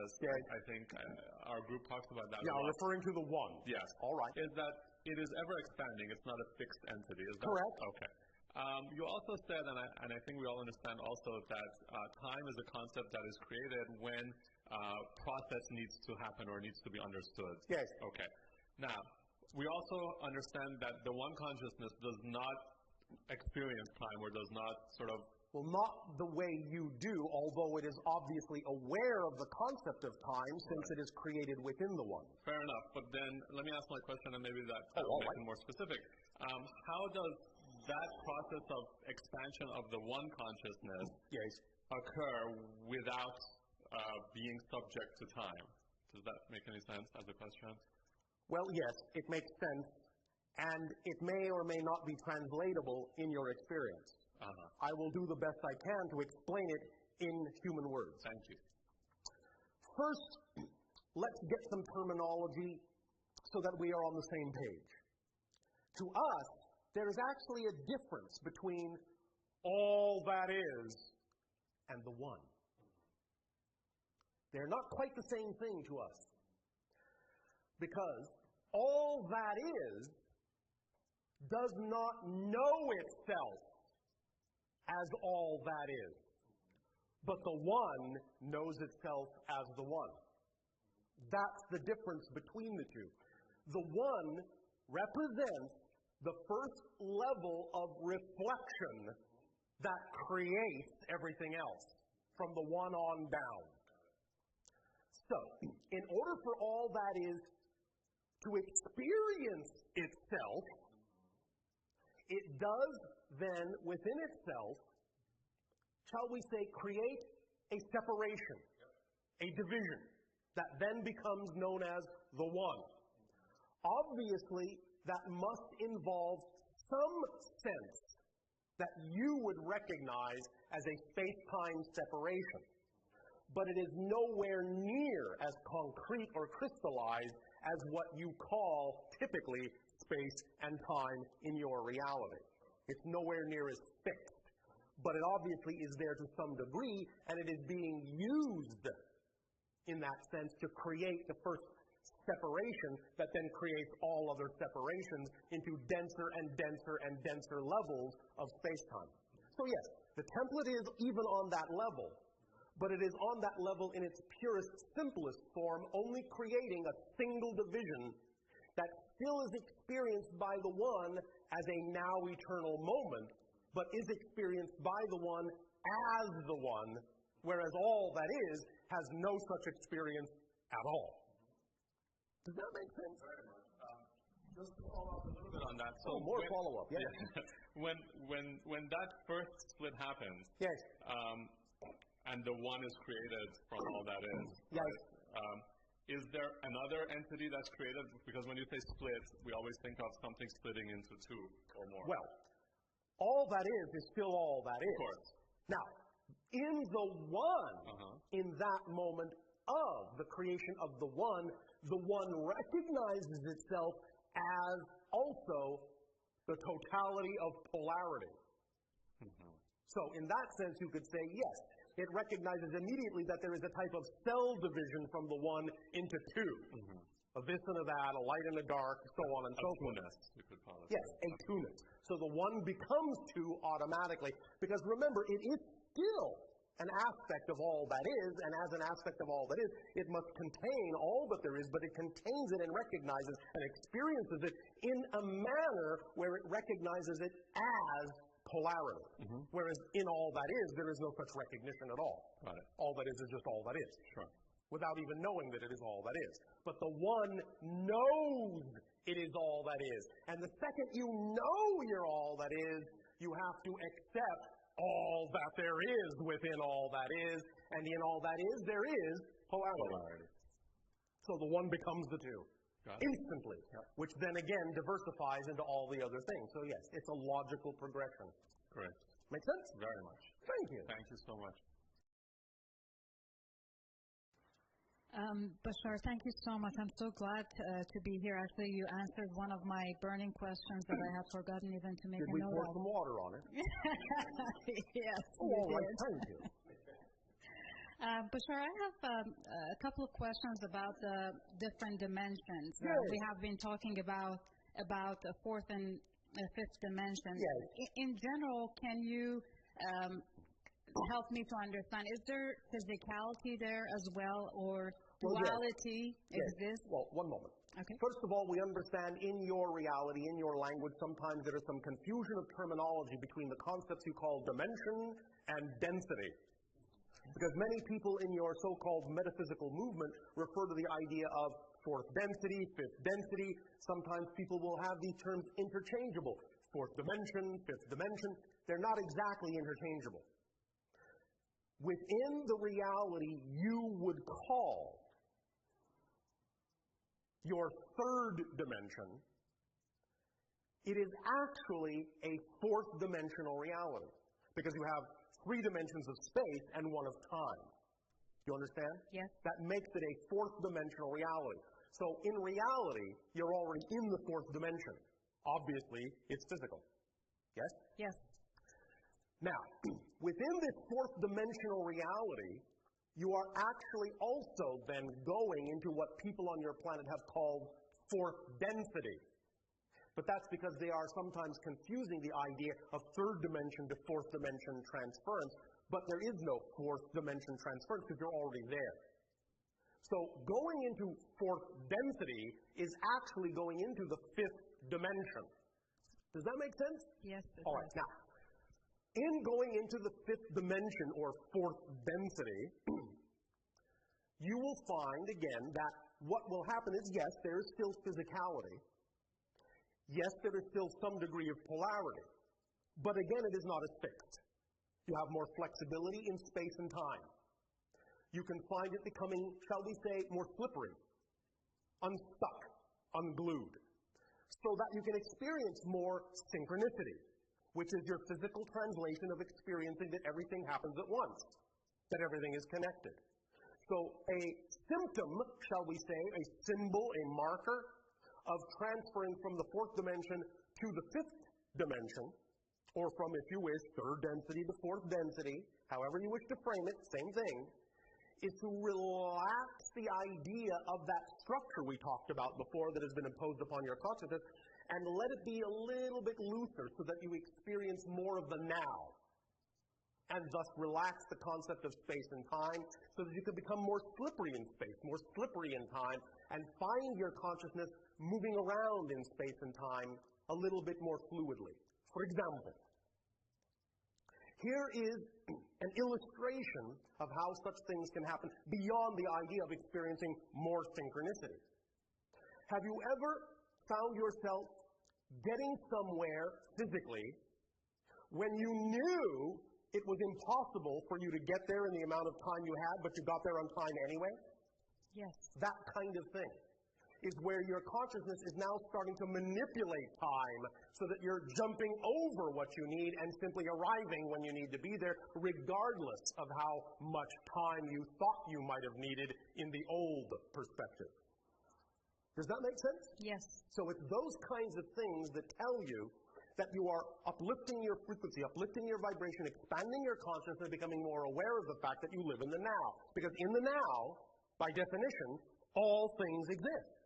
consciousness, I think our group talks about that a lot. Referring to the one. Yes. All right. Is that it is ever expanding. It's not a fixed entity. Is that correct? Okay. You also said, and I think we all understand also, that time is a concept that is created when process needs to happen or needs to be understood. Yes. Okay. Now, we also understand that the one consciousness does not experience time or does not sort of... Well, not the way you do, although it is obviously aware of the concept of time since it is created within the one. Fair enough. But then let me ask my question, and maybe that will make it more specific. How does that process of expansion of the one consciousness occur without being subject to time? Does that make any sense as a question? Well, yes, it makes sense, and it may or may not be translatable in your experience. I will do the best I can to explain it in human words. Thank you. First, let's get some terminology so that we are on the same page. To us, there is actually a difference between all that is and the one. They're not quite the same thing to us. Because all that is does not know itself as all that is. But the one knows itself as the one. That's the difference between the two. The one represents the first level of reflection that creates everything else, from the one on down. So, in order for all that is to experience itself, it does then, within itself, shall we say, create a separation, a division, that then becomes known as the one. Obviously, that must involve some sense that you would recognize as a space-time separation. But it is nowhere near as concrete or crystallized as what you call, typically, space and time in your reality. It's nowhere near as fixed. But it obviously is there to some degree, and it is being used in that sense to create the first separation that then creates all other separations into denser and denser and denser levels of space-time. So yes, the template is even on that level, but it is on that level in its purest, simplest form, only creating a single division that still is experienced by the one as a now eternal moment, but is experienced by the one as the one, whereas all that is has no such experience at all. Does that make sense? Very much. Just to follow up a little bit on that. So more follow-up, yes. When that first split happens, yes, and the one is created from all that is, yes. Right? Is there another entity that's created? Because when you say split, we always think of something splitting into two or more. Well, all that is still all that is. Of course. Now, in the one, in that moment of the creation of the one recognizes itself as also the totality of polarity. So in that sense, you could say, yes, it recognizes immediately that there is a type of cell division from the one into two. A this and a that, a light and a dark, so on and so forth. You could call it. Yes, a two-ness. So the one becomes two automatically. Because remember, it is still an aspect of all that is, and as an aspect of all that is, it must contain all that there is, but it contains it and recognizes and experiences it in a manner where it recognizes it as polarity. Whereas in all that is, there is no such recognition at all. Got it. All that is just all that is. Sure. Without even knowing that it is all that is. But the one knows it is all that is. And the second you know you're all that is, you have to accept all that there is within all that is, and in all that is, there is polarity. So the one becomes the two. Instantly. Which then again diversifies into all the other things. So yes, it's a logical progression. Correct. Make sense? Very much. Thank you. Thank you so much. Bashar, thank you so much. I'm so glad to be here. Actually, you answered one of my burning questions that I had forgotten even to make a note of. Did we pour some water on it? Yes. Oh, all right. Thank you. Bashar, I have a couple of questions about the different dimensions. Yes. We have been talking about the fourth and fifth dimension. Yes. In general, can you help me to understand, is there physicality there as well, or duality exists? Well, one moment. Okay. First of all, we understand in your reality, in your language, sometimes there is some confusion of terminology between the concepts you call dimension and density. Because many people in your so-called metaphysical movement refer to the idea of fourth density, fifth density. Sometimes people will have these terms interchangeable. Fourth dimension, fifth dimension. They're not exactly interchangeable. Within the reality you would call your third dimension, it is actually a fourth dimensional reality. Because you have 3 dimensions of space and 1 of time. Do you understand? Yes. That makes it a fourth dimensional reality. So in reality, you're already in the fourth dimension. Obviously, it's physical. Yes? Yes. Now, within this fourth dimensional reality, you are actually also then going into what people on your planet have called fourth density. But that's because they are sometimes confusing the idea of third dimension to fourth dimension transference. But there is no fourth dimension transference because you're already there. So going into fourth density is actually going into the fifth dimension. Does that make sense? Yes. All right. Now, in going into the fifth dimension or fourth density, you will find again that what will happen is, yes, there is still physicality. Yes, there is still some degree of polarity, but again, it is not as fixed. You have more flexibility in space and time. You can find it becoming, shall we say, more slippery, unstuck, unglued, so that you can experience more synchronicity, which is your physical translation of experiencing that everything happens at once, that everything is connected. So a symptom, shall we say, a symbol, a marker, of transferring from the fourth dimension to the fifth dimension, or from, if you wish, third density to fourth density, however you wish to frame it, same thing, is to relax the idea of that structure we talked about before that has been imposed upon your consciousness, and let it be a little bit looser so that you experience more of the now, and thus relax the concept of space and time so that you can become more slippery in space, more slippery in time, and find your consciousness moving around in space and time a little bit more fluidly. For example, here is an illustration of how such things can happen beyond the idea of experiencing more synchronicity. Have you ever found yourself getting somewhere physically when you knew it was impossible for you to get there in the amount of time you had, but you got there on time anyway? Yes. That kind of thing is where your consciousness is now starting to manipulate time so that you're jumping over what you need and simply arriving when you need to be there, regardless of how much time you thought you might have needed in the old perspective. Does that make sense? Yes. So it's those kinds of things that tell you that you are uplifting your frequency, uplifting your vibration, expanding your consciousness, and becoming more aware of the fact that you live in the now. Because in the now, by definition, all things exist.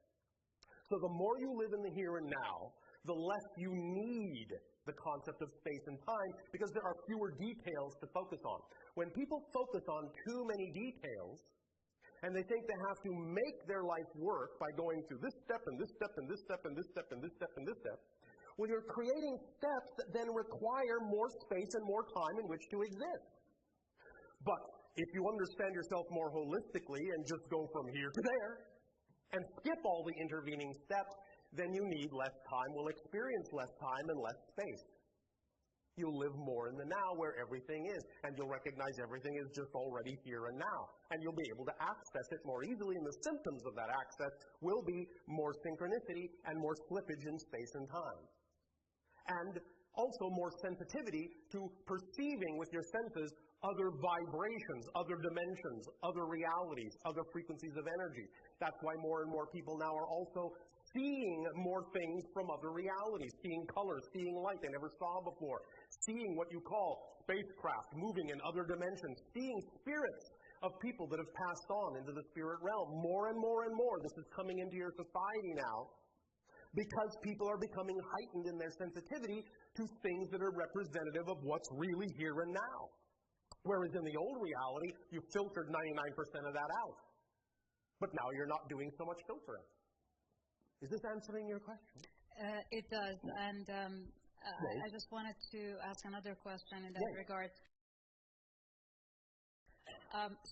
So the more you live in the here and now, the less you need the concept of space and time, because there are fewer details to focus on. When people focus on too many details, and they think they have to make their life work by going through this step and this step and this step and this step and this step and this step, well, you're creating steps that then require more space and more time in which to exist. But if you understand yourself more holistically and just go from here to there and skip all the intervening steps, then you need less time, will experience less time and less space. You'll live more in the now where everything is, and you'll recognize everything is just already here and now. And you'll be able to access it more easily, and the symptoms of that access will be more synchronicity and more slippage in space and time. And also more sensitivity to perceiving with your senses other vibrations, other dimensions, other realities, other frequencies of energy. That's why more and more people now are also seeing more things from other realities, seeing colors, seeing light they never saw before, seeing what you call spacecraft moving in other dimensions, seeing spirits of people that have passed on into the spirit realm. More and more and more, this is coming into your society now, because people are becoming heightened in their sensitivity to things that are representative of what's really here and now. Whereas in the old reality, you filtered 99% of that out. But now you're not doing so much filtering. Is this answering your question? It does. And I just wanted to ask another question in that regard.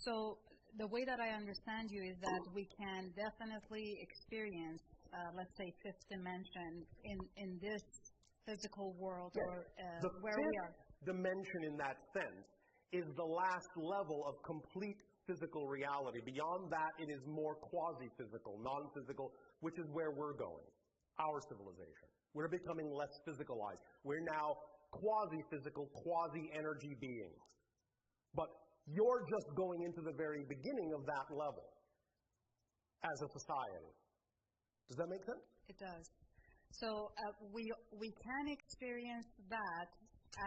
So the way that I understand you is that we can definitely experience, let's say, fifth dimension in this physical world or where we are. The dimension in that sense is the last level of complete physical reality. Beyond that, it is more quasi-physical, non-physical, which is where we're going, our civilization. We're becoming less physicalized. We're now quasi-physical, quasi-energy beings. But you're just going into the very beginning of that level as a society. Does that make sense? It does. So we can experience that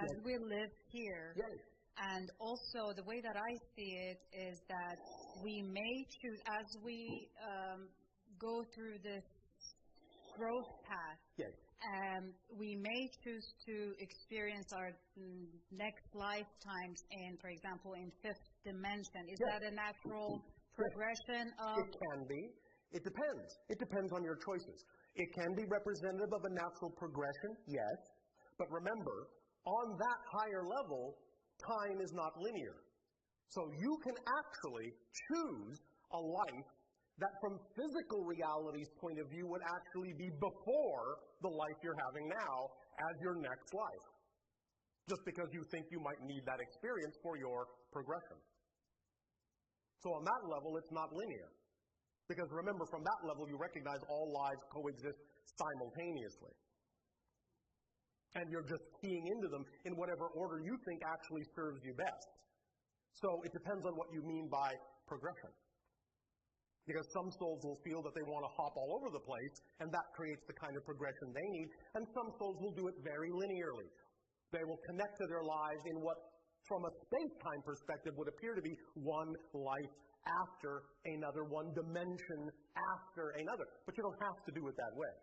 as we live here. Yes. And also the way that I see it is that we may choose, as we go through this growth path, we may choose to experience our next lifetimes in, for example, in fifth dimension. Is that a natural progression of... It can be. It depends. It depends on your choices. It can be representative of a natural progression, yes. But remember, on that higher level, time is not linear. So you can actually choose a life that from physical reality's point of view would actually be before the life you're having now as your next life. Just because you think you might need that experience for your progression. So on that level, it's not linear. Because remember, from that level, you recognize all lives coexist simultaneously. And you're just keying into them in whatever order you think actually serves you best. So it depends on what you mean by progression. Because some souls will feel that they want to hop all over the place, and that creates the kind of progression they need, and some souls will do it very linearly. They will connect to their lives in what, from a space-time perspective, would appear to be one life after another, one dimension after another. But you don't have to do it that way.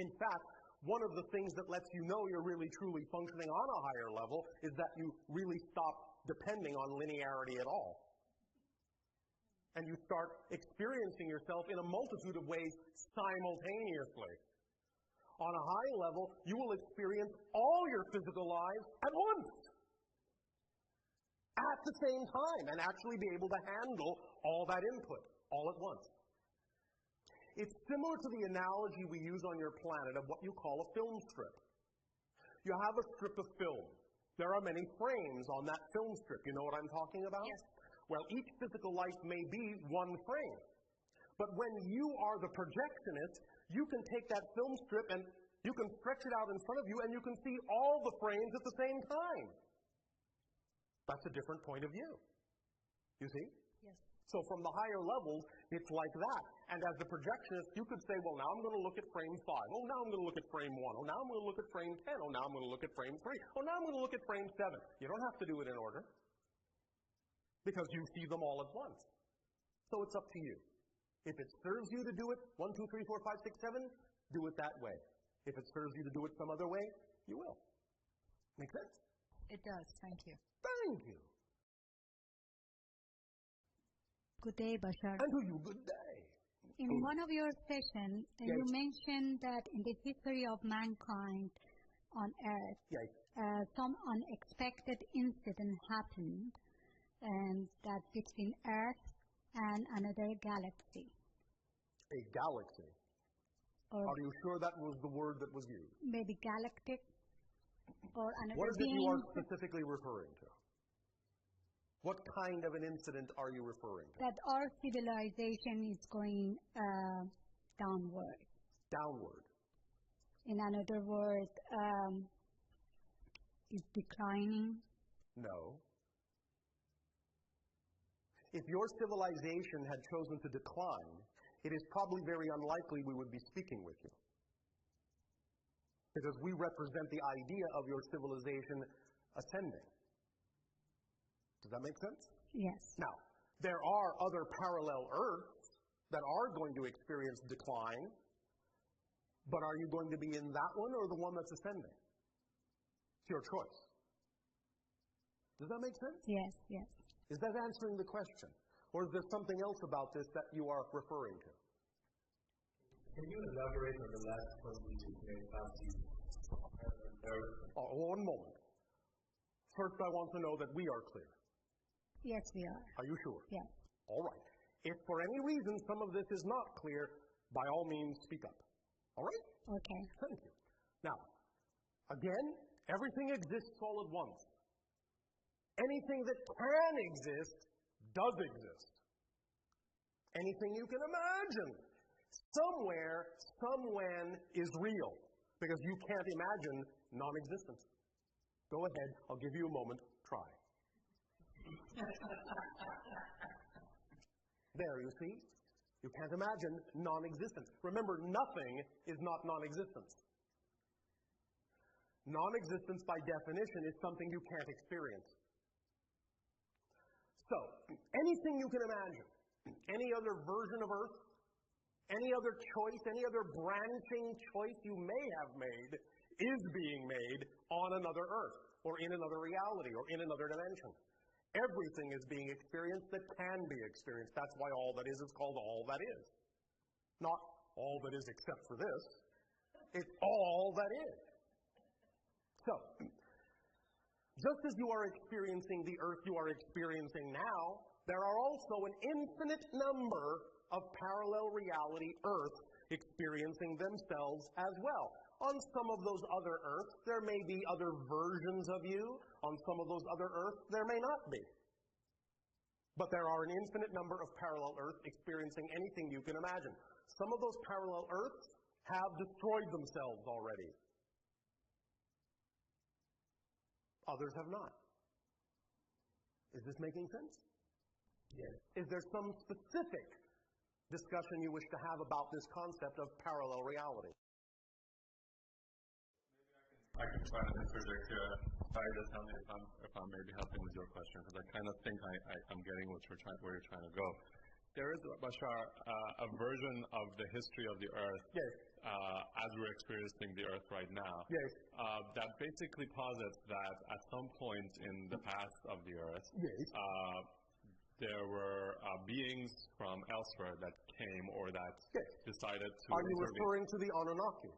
In fact, one of the things that lets you know you're really truly functioning on a higher level is that you really stop depending on linearity at all. And you start experiencing yourself in a multitude of ways simultaneously. On a high level, you will experience all your physical lives at once. At the same time, and actually be able to handle all that input all at once. It's similar to the analogy we use on your planet of what you call a film strip. You have a strip of film. There are many frames on that film strip. You know what I'm talking about? Yes. Well, each physical life may be one frame. But when you are the projectionist, you can take that film strip and you can stretch it out in front of you and you can see all the frames at the same time. That's a different point of view. You see? Yes. So from the higher levels, it's like that. And as the projectionist, you could say, well, now I'm going to look at frame 5. Oh, now I'm going to look at frame 1. Oh, now I'm going to look at frame 10. Oh, now I'm going to look at frame 3. Oh, now I'm going to look at frame 7. You don't have to do it in order. Because you see them all at once. So it's up to you. If it serves you to do it 1, 2, 3, 4, 5, 6, 7, do it that way. If it serves you to do it some other way, you will. Make sense? It does. Thank you. Thank you. Good day, Bashar. And to you, good day. In one of your sessions, you mentioned that in the history of mankind on Earth, some unexpected incident happened, and that between Earth and another galaxy. A galaxy? Are you sure that was the word that was used? Maybe galactic or another What is being. it you are specifically referring to? What kind of an incident are you referring to? That our civilization is going downward. Downward? In another word, is declining? No. If your civilization had chosen to decline, it is probably very unlikely we would be speaking with you. Because we represent the idea of your civilization ascending. Does that make sense? Yes. Now, There are other parallel Earths that are going to experience decline, but are you going to be in that one or the one that's ascending? It's your choice. Does that make sense? Yes, yes. Is that answering the question? Or is there something else about this that you are referring to? Can you elaborate on the last point you made about the one moment. First, I want to know that we are clear. Yes, we are. Are you sure? Yes. All right. If for any reason some of this is not clear, by all means, speak up. All right? Okay. Thank you. Now, again, everything exists all at once. Anything that can exist does exist. Anything you can imagine, somewhere, somewhen is real, because you can't imagine non-existence. Go ahead, I'll give you a moment, try. There, you see? You can't imagine non-existence. Remember, nothing is not non-existence. Non-existence, by definition, is something you can't experience. So, anything you can imagine, any other version of Earth, any other choice, any other branching choice you may have made is being made on another Earth, or in another reality, or in another dimension. Everything is being experienced that can be experienced. That's why all that is called all that is. Not all that is except for this. It's all that is. So, just as you are experiencing the Earth you are experiencing now, there are also an infinite number of parallel reality Earths experiencing themselves as well. On some of those other Earths, there may be other versions of you. On some of those other Earths, there may not be. But there are an infinite number of parallel Earths experiencing anything you can imagine. Some of those parallel Earths have destroyed themselves already. Others have not. Is this making sense? Yes. Is there some specific discussion you wish to have about this concept of parallel reality? I can try and interject here. Sorry to tell me if I'm maybe helping with your question, because I kind of think I'm getting where you're trying to go. There is, Bashar, a version of the history of the Earth, yes, as we're experiencing the Earth right now, yes, that basically posits that at some point in the past of the Earth, yes, there were beings from elsewhere that came or that yes. decided to Are you intervene. referring to the Anunnaki?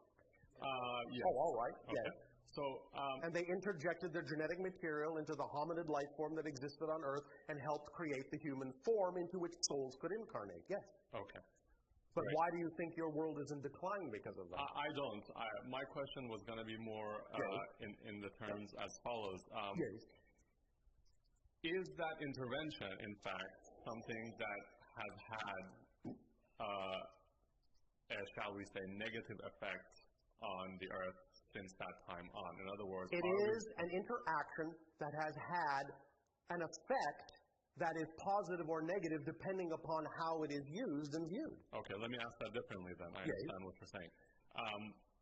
Yes. Oh, all right. Okay. Yes. So, and they interjected their genetic material into the hominid life form that existed on Earth and helped create the human form into which souls could incarnate. Yes. Okay. But Great. why do you think your world is in decline because of that? I don't. My question was going to be more in the terms as follows. Yes. Is that intervention, in fact, something that has had, shall we say, negative effect on the Earth since that time on? In other words, it is an interaction that has had an effect that is positive or negative depending upon how it is used and viewed. Okay, let me ask that differently then. I understand what you're saying.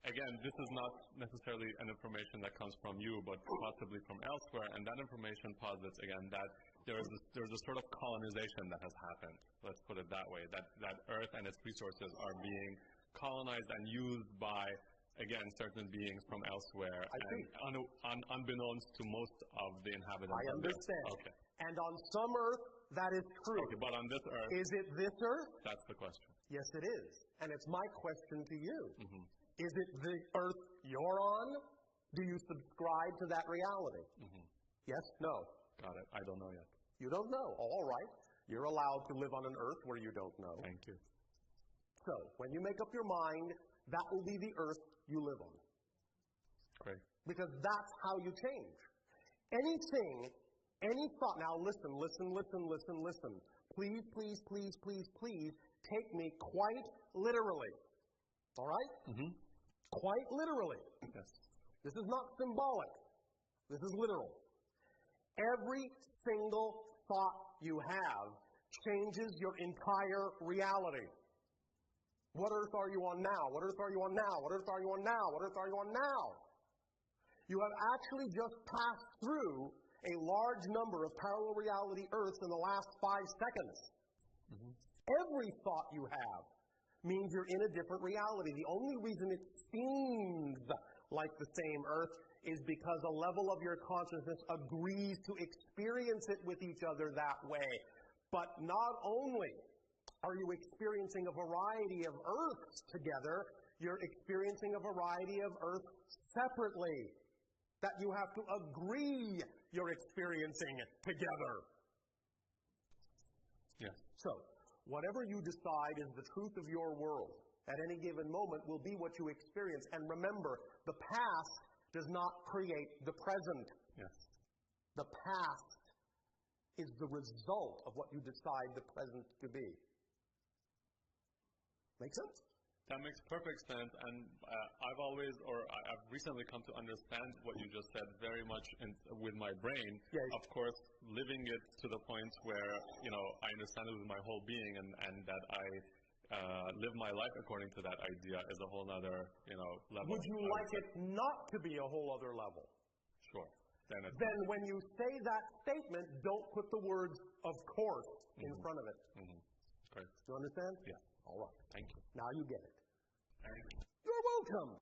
Again, this is not necessarily an information that comes from you, but possibly from elsewhere, and that information posits, again, that there's a sort of colonization that has happened, let's put it that way, that Earth and its resources are being colonized and used by, again, certain beings from elsewhere, and unbeknownst to most of the inhabitants. I understand. Okay. And on some Earth, that is true. Okay, but on this Earth... Is it this Earth? That's the question. Yes, it is. And it's my question to you. Mm-hmm. Is it the Earth you're on? Do you subscribe to that reality? Mm-hmm. Yes? No? Got it. I don't know yet. You don't know. Oh, all right. You're allowed to live on an Earth where you don't know. Thank you. So, when you make up your mind, that will be the Earth you live on. Great. Because that's how you change. Anything, any thought, now listen. Please, please, please, please, please take me quite literally. All right? Mm-hmm. Quite literally. Yes. This is not symbolic. This is literal. Every single thought you have changes your entire reality. What Earth are you on now? What Earth are you on now? What Earth are you on now? What Earth are you on now? You have actually just passed through a large number of parallel reality Earths in the last 5 seconds. Every thought you have means you're in a different reality. The only reason it seems like the same Earth is because a level of your consciousness agrees to experience it with each other that way. But not only are you experiencing a variety of Earths together, you're experiencing a variety of Earths separately that you have to agree you're experiencing together. Yes. So, whatever you decide is the truth of your world at any given moment will be what you experience. And remember, the past does not create the present. Yes. The past is the result of what you decide the present to be. Make sense? That makes perfect sense, and I've recently come to understand what you just said very much with my brain. Yes. Of course, living it to the point where, I understand it with my whole being, and that I live my life according to that idea is a whole other, level. Would you like it not to be a whole other level? Sure. Then when you say that statement, don't put the words "of course" in front of it. Great. You understand? Yeah. All right. Thank you. Now you get it. Thank you. You're welcome.